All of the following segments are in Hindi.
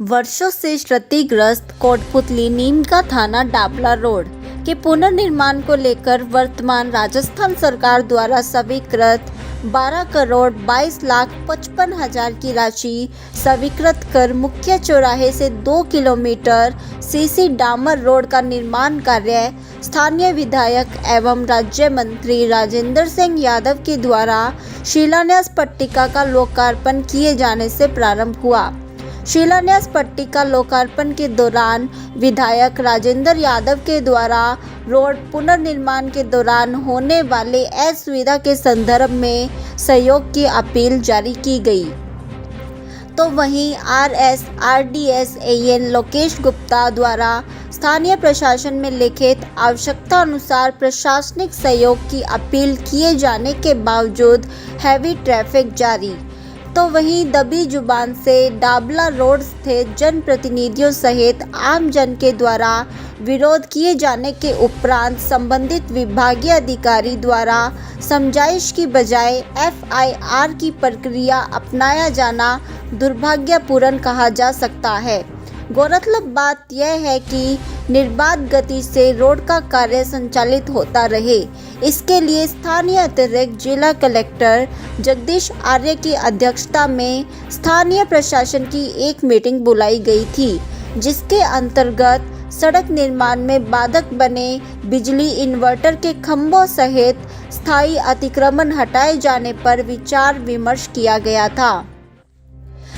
वर्षों से क्षतिग्रस्त कोटपुतली नीमका थाना डाबला रोड के पुनर्निर्माण को लेकर वर्तमान राजस्थान सरकार द्वारा स्वीकृत 12,22,55,000 की राशि स्वीकृत कर मुख्य चौराहे से 2 किलोमीटर सीसी डामर रोड का निर्माण कार्य स्थानीय विधायक एवं राज्य मंत्री राजेंद्र सिंह यादव के द्वारा शिलान्यास पट्टिका का लोकार्पण किए जाने से प्रारंभ हुआ। शिलान्यास पट्टिका लोकार्पण के दौरान विधायक राजेंद्र यादव के द्वारा रोड पुनर्निर्माण के दौरान होने वाले असुविधा के संदर्भ में सहयोग की अपील जारी की गई। तो वहीं RSRDS AN लोकेश गुप्ता द्वारा स्थानीय प्रशासन में लिखित आवश्यकता अनुसार प्रशासनिक सहयोग की अपील किए जाने के बावजूद हैवी ट्रैफिक जारी। तो वहीं दबी जुबान से डाबला रोड स्थित जनप्रतिनिधियों सहित आम जन के द्वारा विरोध किए जाने के उपरांत संबंधित विभागीय अधिकारी द्वारा समझाइश की बजाय FIR की प्रक्रिया अपनाया जाना दुर्भाग्यपूर्ण कहा जा सकता है। गौरतलब बात यह है कि निर्बाध गति से रोड का कार्य संचालित होता रहे, इसके लिए स्थानीय अतिरिक्त जिला कलेक्टर जगदीश आर्य की अध्यक्षता में स्थानीय प्रशासन की एक मीटिंग बुलाई गई थी, जिसके अंतर्गत सड़क निर्माण में बाधक बने बिजली इन्वर्टर के खंभों सहित स्थायी अतिक्रमण हटाए जाने पर विचार विमर्श किया गया था।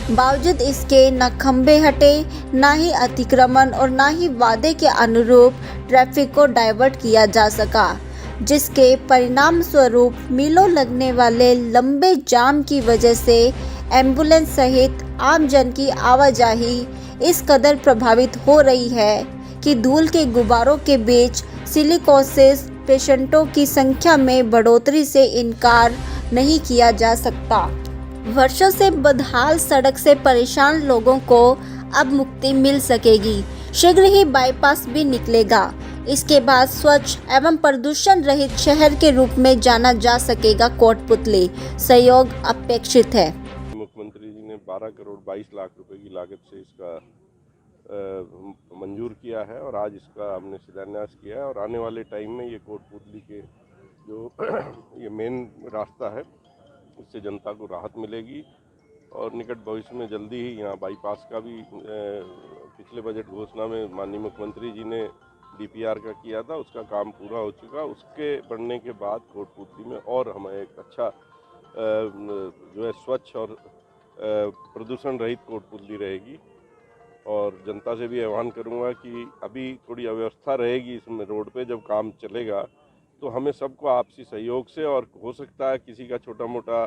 बावजूद इसके न खंभे हटे, न ही अतिक्रमण और न ही वादे के अनुरूप ट्रैफिक को डाइवर्ट किया जा सका, जिसके परिणाम स्वरूप मीलों लगने वाले लंबे जाम की वजह से एम्बुलेंस सहित आम जन की आवाजाही इस कदर प्रभावित हो रही है कि धूल के गुब्बारों के बीच सिलिकोसिस पेशेंटों की संख्या में बढ़ोतरी से इनकार नहीं किया जा सकता। वर्षों से बदहाल सड़क से परेशान लोगों को अब मुक्ति मिल सकेगी। शीघ्र ही बाईपास भी निकलेगा। इसके बाद स्वच्छ एवं प्रदूषण रहित शहर के रूप में जाना जा सकेगा कोटपुतली। सहयोग अपेक्षित है। मुख्यमंत्री जी ने 12 करोड़ 22 लाख रुपए की लागत से इसका मंजूर किया है और आज इसका हमने शिलान्यास किया है और आने वाले टाइम में ये कोटपुतली के जो ये मेन रास्ता है इससे जनता को राहत मिलेगी और निकट भविष्य में जल्दी ही यहाँ बाईपास का भी पिछले बजट घोषणा में माननीय मुख्यमंत्री जी ने DPR का किया था, उसका काम पूरा हो चुका। उसके बनने के बाद कोटपुतली में और हमें एक अच्छा जो है स्वच्छ और प्रदूषण रहित कोटपुतली रहेगी और जनता से भी आह्वान करूँगा कि अभी थोड़ी अव्यवस्था रहेगी इसमें रोड पे, जब काम चलेगा तो हमें सबको आपसी सहयोग से और हो सकता है किसी का छोटा मोटा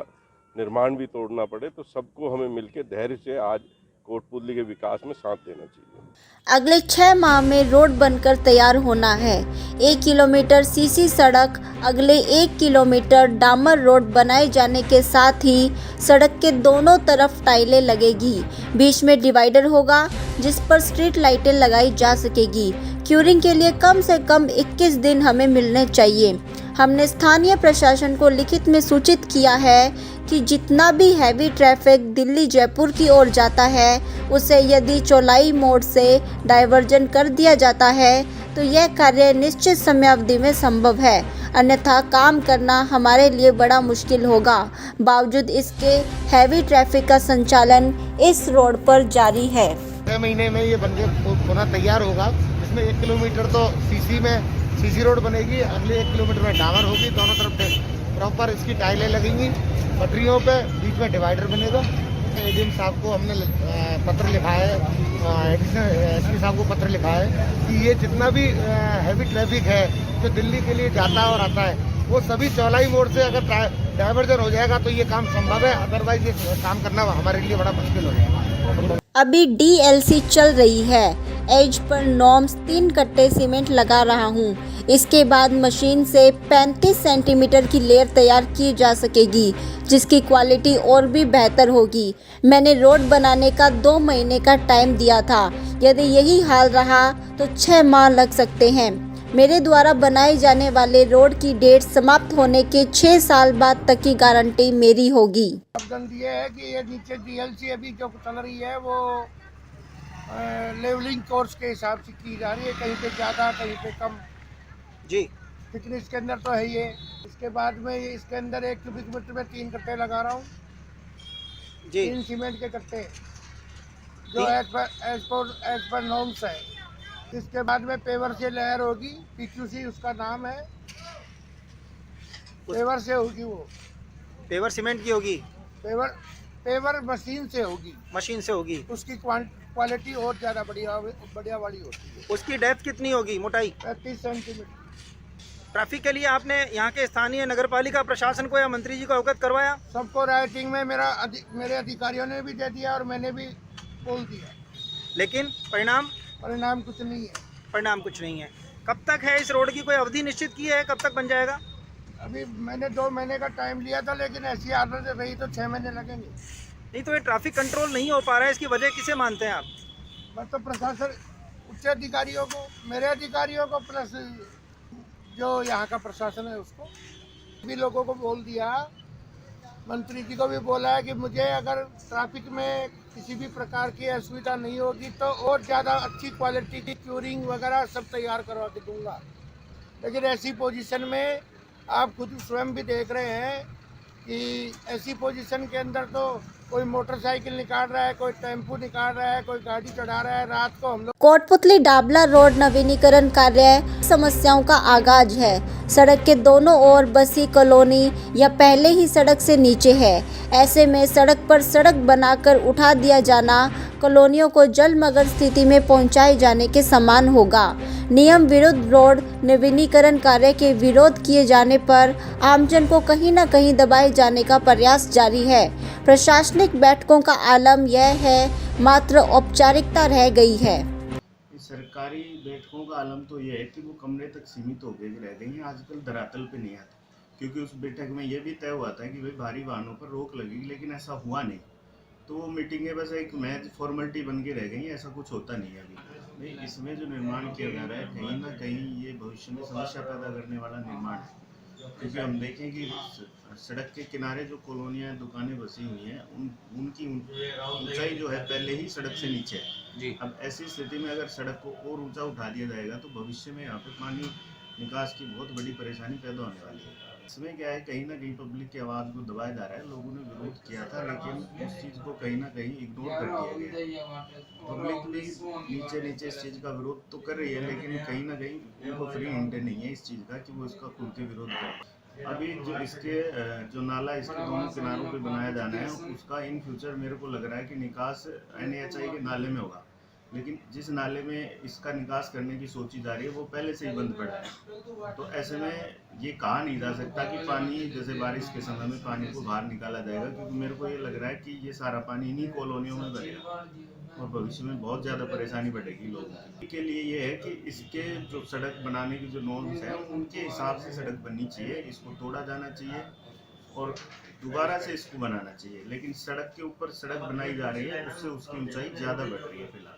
निर्माण भी तोड़ना पड़े तो सबको हमें मिलकर धैर्य से आज कोटपुतली के विकास में साथ देना चाहिए। अगले 6 माह में रोड बनकर तैयार होना है। 1 किलोमीटर सीसी सड़क, अगले 1 किलोमीटर डामर रोड बनाए जाने के साथ ही सड़क के दोनों तरफ टाइलें लगेगी। बीच में डिवाइडर होगा जिस पर स्ट्रीट लाइटें लगाई जा सकेगी। क्यूरिंग के लिए कम से कम 21 दिन हमें मिलने चाहिए। हमने स्थानीय प्रशासन को लिखित में सूचित किया है कि जितना भी हैवी ट्रैफिक दिल्ली जयपुर की ओर जाता है उसे यदि चौलाई मोड़ से डाइवर्जन कर दिया जाता है तो यह कार्य निश्चित समयावधि में संभव है, अन्यथा काम करना हमारे लिए बड़ा मुश्किल होगा। बावजूद इसके हैवी ट्रैफिक का संचालन इस रोड पर जारी है। 6 महीने में ये बनके पुनः तैयार होगा। इसमें 1 किलोमीटर तो सीसी रोड बनेगी, अगले 1 किलोमीटर में डामर होगी, दोनों तरफ प्रॉपर इसकी टाइलें लगेंगी, पटरियों पे बीच में डिवाइडर बनेगा। ADM साहब को हमने पत्र लिखा है, SP साहब को पत्र लिखा है कि ये जितना भी हैवी ट्रैफिक है जो दिल्ली के लिए जाता है और आता है वो सभी चौलाई मोड़ से अगर डाइवर्जन हो जाएगा तो ये काम संभव है, अदरवाइज ये काम करना हमारे लिए बड़ा मुश्किल हो जाएगा। अभी DLC चल रही है। एज पर नॉर्म्स 3 कट्टे सीमेंट लगा रहा हूँ। इसके बाद मशीन से 35 सेंटीमीटर की लेयर तैयार की जा सकेगी, जिसकी क्वालिटी और भी बेहतर होगी। मैंने रोड बनाने का 2 महीने का टाइम दिया था। यदि यही हाल रहा तो 6 माह लग सकते हैं। मेरे द्वारा बनाए जाने वाले रोड की डेट समाप्त होने के 6 साल बाद तक की गारंटी मेरी होगी। ये है कि ये नीचे DLC अभी जो चल रही है वो लेवलिंग कोर्स के हिसाब से की जा रही है, कहीं पे ज़्यादा कहीं पे कम। जी थिकनेस के अंदर तो है ये। इसके बाद में इसके अंदर 1 क्यूबिक मीटर में 3 कट्टे लगा रहा हूँ, जी 3 सीमेंट के कट्टे जो एज पर नॉर्म्स है। इसके बाद में पेवर से लेयर होगी, PQC उसका नाम है, पेवर से होगी वो। पेवर सीमेंट की होगी, पेवर मशीन से होगी, मशीन से होगी। उसकी क्वालिटी और ज़्यादा बढ़िया वाली होती है। उसकी डेप्थ कितनी होगी, मोटाई? 35 सेंटीमीटर। ट्रैफिक के लिए आपने यहाँ के स्थानीय नगरपालिका प्रशासन को या मंत्री जी को अवगत करवाया? सबको राइटिंग में मेरे अधिकारियों ने भी दे दिया और मैंने भी बोल दिया, लेकिन परिणाम कुछ नहीं है। परिणाम कुछ नहीं है। कब तक है इस रोड की कोई अवधि निश्चित की है, कब तक बन जाएगा? अभी मैंने 2 महीने का टाइम लिया था, लेकिन ऐसी आदत रही तो 6 महीने लगेंगे। नहीं तो ये ट्रैफिक कंट्रोल नहीं हो पा रहा है, इसकी वजह किसे मानते हैं आप? बस तो प्रशासन, उच्च अधिकारियों को, मेरे अधिकारियों को, प्लस जो यहाँ का प्रशासन है उसको भी लोगों को बोल दिया। मंत्री जी को भी बोला है कि मुझे अगर ट्रैफिक में किसी भी प्रकार की असुविधा नहीं होगी तो और ज़्यादा अच्छी क्वालिटी की क्यूरिंग वगैरह सब तैयार करवा के दूंगा। लेकिन ऐसी पोजीशन में आप खुद स्वयं भी देख रहे हैं कि ऐसी पोजीशन के अंदर तो कोई मोटरसाइकिल निकाल रहा है, कोई टेम्पू निकाल रहा है, कोई गाड़ी चढ़ा रहा है। रात को हम लोग कोटपुतली डाबला रोड नवीनीकरण कार्य समस्याओं का आगाज है। सड़क के दोनों ओर बसी कॉलोनी या पहले ही सड़क से नीचे है। ऐसे में सड़क पर सड़क बनाकर उठा दिया जाना कॉलोनियों को जलमग्न स्थिति में पहुंचाए जाने के समान होगा। नियम विरुद्ध रोड नवीनीकरण कार्य के विरोध किए जाने पर आमजन को कहीं न कहीं दबाए जाने का प्रयास जारी है। प्रशासनिक बैठकों का आलम यह है, मात्र औपचारिकता रह गई है। सरकारी बैठकों का आलम तो ये है कि वो कमरे तक सीमित हो गई रह गई हैं, आजकल धरातल पे नहीं आती। क्योंकि उस बैठक में ये भी तय हुआ था कि भाई भारी वाहनों पर रोक लगेगी, लेकिन ऐसा हुआ नहीं। तो वो मीटिंगें बस एक महज फॉर्मेलिटी बन के रह गई, ऐसा कुछ होता नहीं है अभी। नहीं, इसमें जो निर्माण किया जा रहा है कहीं ना कहीं ये भविष्य में समस्या पैदा करने वाला निर्माण है। क्योंकि हम देखें कि सड़क के किनारे जो कॉलोनियाँ दुकानें बसी हुई हैं उनकी ऊंचाई जो है पहले ही सड़क से नीचे है जी। अब ऐसी स्थिति में अगर सड़क को और ऊंचा उठा दिया जाएगा तो भविष्य में यहाँ पे पानी निकास की बहुत बड़ी परेशानी पैदा होने वाली है। इसमें क्या है, कहीं ना कहीं पब्लिक की आवाज़ को दबाया जा रहा है। लोगों ने विरोध किया था, लेकिन उस चीज़ को कहीं ना कहीं इग्नोर कर दिया गया। पब्लिक भी नीचे इस चीज़ का विरोध तो कर रही है, लेकिन कहीं ना कहीं उनको फ्री हैंड नहीं है इस चीज़ का कि वो इसका खुल के विरोध करें। अभी जो इसके जो नाला इसके दोनों किनारों पे बनाया जाना है, उसका इन फ्यूचर मेरे को लग रहा है कि निकास NHI के नाले में होगा। लेकिन जिस नाले में इसका निकास करने की सोची जा रही है वो पहले से ही बंद पड़ा है। तो ऐसे में ये कहा नहीं जा सकता कि पानी जैसे बारिश के समय में पानी को बाहर निकाला जाएगा, क्योंकि मेरे को ये लग रहा है कि ये सारा पानी इन्हीं कॉलोनियों में भरेगा और भविष्य में बहुत ज़्यादा परेशानी बढ़ेगी लोगों के लिए। ये है कि इसके जो सड़क बनाने की जो नॉर्म्स हैं उनके हिसाब से सड़क बननी चाहिए, इसको तोड़ा जाना चाहिए और दोबारा से इसको बनाना चाहिए। लेकिन सड़क के ऊपर सड़क बनाई जा रही है, उससे उसकी ऊंचाई ज़्यादा बढ़ रही है फिलहाल।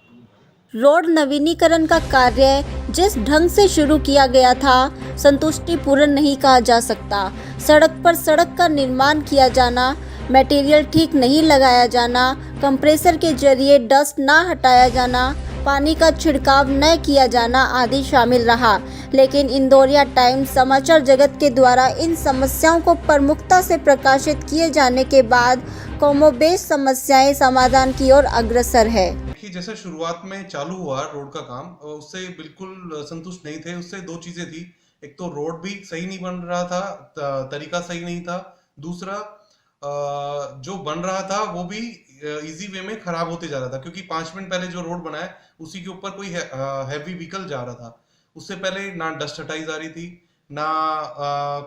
रोड नवीनीकरण का कार्य जिस ढंग से शुरू किया गया था संतुष्टिपूर्ण नहीं कहा जा सकता। सड़क पर सड़क का निर्माण किया जाना, मटेरियल ठीक नहीं लगाया जाना, कंप्रेसर के जरिए डस्ट ना हटाया जाना, पानी का छिड़काव न किया जाना आदि शामिल रहा। लेकिन इंदौरिया टाइम्स समाचार जगत के द्वारा इन समस्याओं को प्रमुखता से प्रकाशित किए जाने के बाद कमोबेश समस्याएं समाधान की ओर अग्रसर है। कि जैसे शुरुआत में चालू हुआ रोड का काम, उससे बिल्कुल संतुष्ट नहीं थे। उससे 2 चीजें थी, एक तो रोड भी सही नहीं बन रहा था, तरीका सही नहीं था। दूसरा जो बन रहा था वो भी इजी वे में खराब होते जा रहा था, क्योंकि 5 मिनट पहले जो रोड बना है उसी के ऊपर कोई हैवी व्हीकल जा रहा था। उससे पहले ना डस्ट हटाई जा रही थी, ना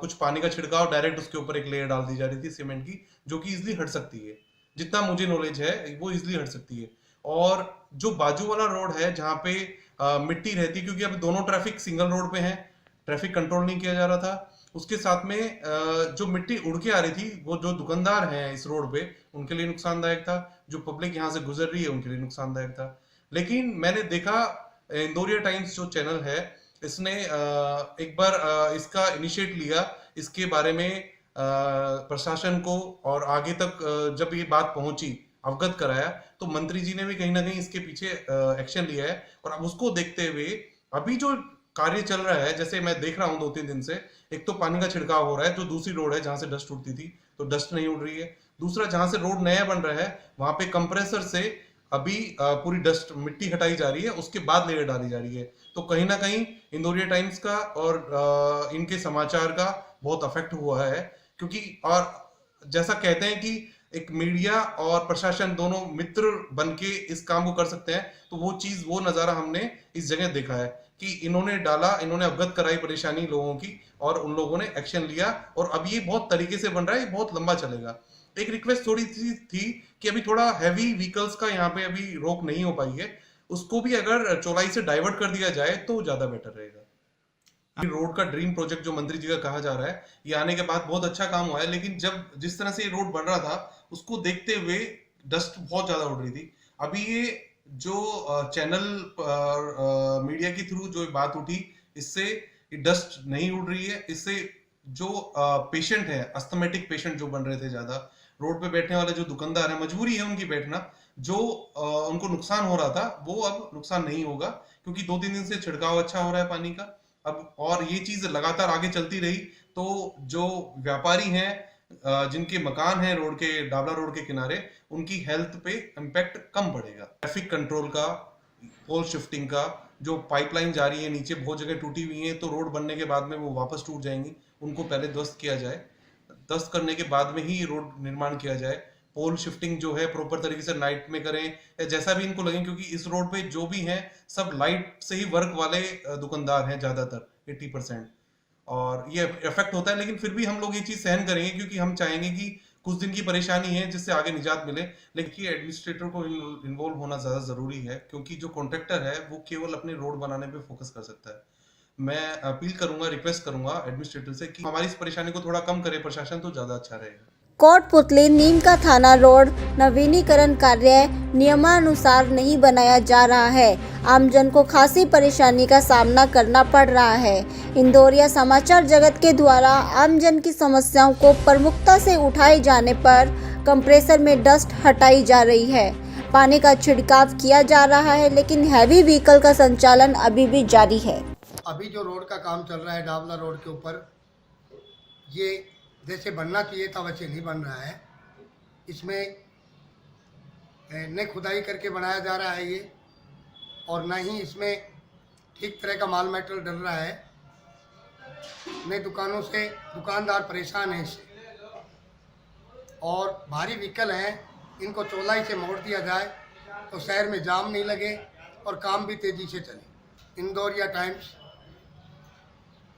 कुछ पानी का छिड़काव, डायरेक्ट उसके ऊपर एक लेयर डाल दी जा रही थी सीमेंट की, जो कि इजिली हट सकती है। जितना मुझे नॉलेज है वो इजिली हट सकती है। और जो बाजू वाला रोड है जहाँ पे मिट्टी रहती, क्योंकि अभी दोनों ट्रैफिक सिंगल रोड पे हैं, ट्रैफिक कंट्रोल नहीं किया जा रहा था। उसके साथ में जो मिट्टी उड़ के आ रही थी वो जो दुकानदार हैं इस रोड पे उनके लिए नुकसानदायक था, जो पब्लिक यहाँ से गुजर रही है उनके लिए नुकसानदायक था। लेकिन मैंने देखा इंदौरिया टाइम्स जो चैनल है इसने एक बार इसका इनिशिएट लिया, इसके बारे में प्रशासन को और आगे तक जब ये बात पहुंची अवगत कराया, तो मंत्री जी ने भी कहीं ना कहीं इसके पीछे एक्शन लिया है। और अब उसको देखते हुए अभी जो कार्य चल रहा है, जैसे मैं देख रहा हूँ 2-3 दिन से, एक तो पानी का छिड़काव हो रहा है, जो दूसरी रोड है जहां से डस्ट उड़ती थी तो डस्ट नहीं उड़ रही है। दूसरा, जहां से रोड नया बन रहा है वहां पे कंप्रेसर से अभी पूरी डस्ट मिट्टी हटाई जा रही है, उसके बाद लेयर डाली जा रही है। तो कहीं ना कहीं इंदौरिया टाइम्स का और इनके समाचार का बहुत अफेक्ट हुआ है, क्योंकि और जैसा कहते हैं कि एक मीडिया और प्रशासन दोनों मित्र बन के इस काम को कर सकते हैं, तो वो चीज, वो नजारा हमने इस जगह देखा है कि इन्होंने डाला, इन्होंने अवगत कराई परेशानी लोगों की और उन लोगों ने एक्शन लिया। और अब ये बहुत तरीके से बन रहा है, ये बहुत लंबा चलेगा। एक रिक्वेस्ट थोड़ी सी थी कि अभी थोड़ा हैवी व्हीकल्स का यहाँ पे अभी रोक नहीं हो पाई है, उसको भी अगर चौलाई से डाइवर्ट कर दिया जाए तो ज्यादा बेटर रहेगा। रोड का ड्रीम प्रोजेक्ट जो मंत्री जी का कहा जा रहा है, ये आने के बाद बहुत अच्छा काम हुआ है, लेकिन जब जिस तरह से ये रोड बन रहा था उसको देखते हुए डस्ट बहुत ज्यादा उड़ रही थी। अभी ये जो चैनल मीडिया के थ्रू जो बात उठी, इससे ये डस्ट नहीं उड़ रही है। इससे जो पेशेंट है, अस्थमेटिक पेशेंट जो बन रहे थे ज्यादा, रोड पे बैठने वाले जो दुकानदार है, मजबूरी है उनकी बैठना, जो उनको नुकसान हो रहा था वो अब नुकसान नहीं होगा, क्योंकि 2-3 दिन से छिड़काव अच्छा हो रहा है पानी का। अब और ये चीज लगातार आगे चलती रही तो जो व्यापारी हैं, जिनके मकान हैं रोड के, डाबला रोड के किनारे, उनकी हेल्थ पे इम्पैक्ट कम पड़ेगा। ट्रैफिक कंट्रोल का, पोल शिफ्टिंग का, जो पाइपलाइन जा रही है नीचे बहुत जगह टूटी हुई है, तो रोड बनने के बाद में वो वापस टूट जाएंगी, उनको पहले ध्वस्त किया जाए, ध्वस्त करने के बाद में ही रोड निर्माण किया जाए। पोल शिफ्टिंग जो है प्रॉपर तरीके से नाइट में करें या जैसा भी इनको लगे, क्योंकि इस रोड पे जो भी हैं सब लाइट से ही वर्क वाले दुकानदार हैं ज्यादातर 80%, और ये इफेक्ट होता है। लेकिन फिर भी हम लोग ये चीज सहन करेंगे, क्योंकि हम चाहेंगे कि कुछ दिन की परेशानी है जिससे आगे निजात मिले। लेकिन एडमिनिस्ट्रेटर को इन्वॉल्व होना ज्यादा जरूरी है, क्योंकि जो कॉन्ट्रैक्टर है वो केवल अपने रोड बनाने पे फोकस कर सकता है। मैं अपील करूंगा, रिक्वेस्ट करूंगा एडमिनिस्ट्रेटर से कि हमारी इस परेशानी को थोड़ा कम करे प्रशासन, तो ज्यादा अच्छा रहेगा। कोटपुतली नीम का थाना रोड नवीनीकरण कार्य नियमानुसार नहीं बनाया जा रहा है। आमजन को खासी परेशानी का सामना करना पड़ रहा है। इंदौरिया समाचार जगत के द्वारा आमजन की समस्याओं को प्रमुखता से उठाए जाने पर कंप्रेसर में डस्ट हटाई जा रही है, पानी का छिड़काव किया जा रहा है, लेकिन हैवी व्हीकल का संचालन अभी भी जारी है। अभी जो रोड का काम चल रहा है डाबला रोड के ऊपर, ये जैसे बनना चाहिए था वैसे नहीं बन रहा है। इसमें न खुदाई करके बनाया जा रहा है ये, और न ही इसमें ठीक तरह का माल मेटेरियल डल रहा है। नए दुकानों से दुकानदार परेशान हैं इससे, और भारी व्हीकल हैं, इनको चौलाई से मोड़ दिया जाए तो शहर में जाम नहीं लगे और काम भी तेज़ी से चले। इंदौरिया टाइम्स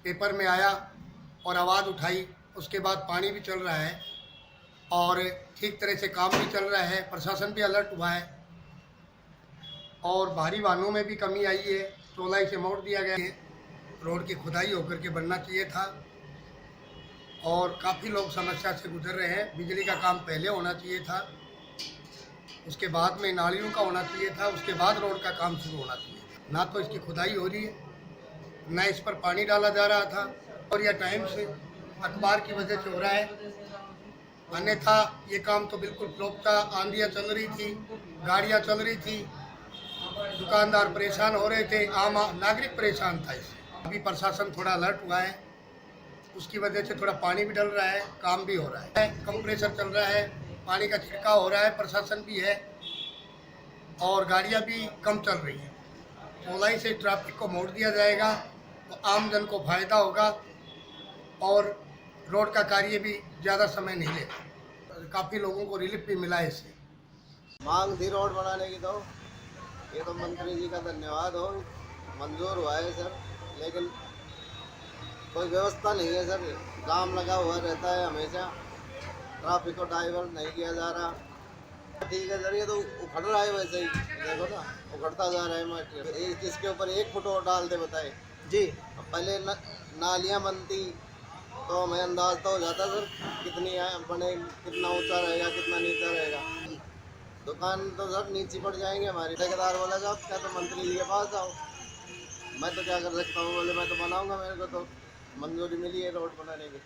पेपर में आया और आवाज़ उठाई, उसके बाद पानी भी चल रहा है और ठीक तरह से काम भी चल रहा है, प्रशासन भी अलर्ट हुआ है, और भारी वाहनों में भी कमी आई है, चौलाई से मोड़ दिया गया है। रोड की खुदाई होकर के बनना चाहिए था, और काफ़ी लोग समस्या से गुजर रहे हैं। बिजली का काम पहले होना चाहिए था, उसके बाद में नालियों का होना चाहिए था, उसके बाद रोड का काम शुरू होना चाहिए था। ना तो इसकी खुदाई हो रही है, ना इस पर पानी डाला जा रहा था, और यह टाइम से अखबार की वजह से हो रहा है, अन्यथा ये काम तो बिल्कुल फ्लॉप था। आंधियाँ चल रही थी, गाड़ियाँ चल रही थी, दुकानदार परेशान हो रहे थे, आम नागरिक परेशान था इससे। अभी प्रशासन थोड़ा अलर्ट हुआ है, उसकी वजह से थोड़ा पानी भी डल रहा है, काम भी हो रहा है, कंप्रेसर चल रहा है, पानी का छिड़काव हो रहा है, प्रशासन भी है, और गाड़ियाँ भी कम चल रही हैं। चौलाई से ट्रैफिक को मोड़ दिया जाएगा तो आम जन को फायदा होगा, और रोड का कार्य भी ज़्यादा समय नहीं लेगा। काफ़ी लोगों को रिलीफ भी मिला है इससे। मांग थी रोड बनाने की, तो ये तो मंत्री जी का धन्यवाद हो, मंजूर हुआ है सर, लेकिन कोई व्यवस्था नहीं है सर। जाम लगा हुआ रहता है हमेशा, ट्रैफिक को डाइवर्ट नहीं किया जा रहा। ठीक है सर, ये तो उखड़ रहा है वैसे ही, देखो ना उखड़ता जा रहा है मटेरियल। इसके ऊपर 1 फुट और डाल दे बताए जी। पहले नालियाँ बनती तो हमें अंदाज तो हो जाता सर कितनी बने, कितना ऊंचा रहेगा, कितना नीचा रहेगा। दुकान तो सर नीचे पड़ जाएंगे हमारी। ठेकेदार बोला साहब क्या तो मंत्री जी के पास आओ, मैं तो क्या कर सकता हूँ, बोले मैं तो बनाऊंगा, मेरे को तो मंजूरी मिली है रोड बनाने की।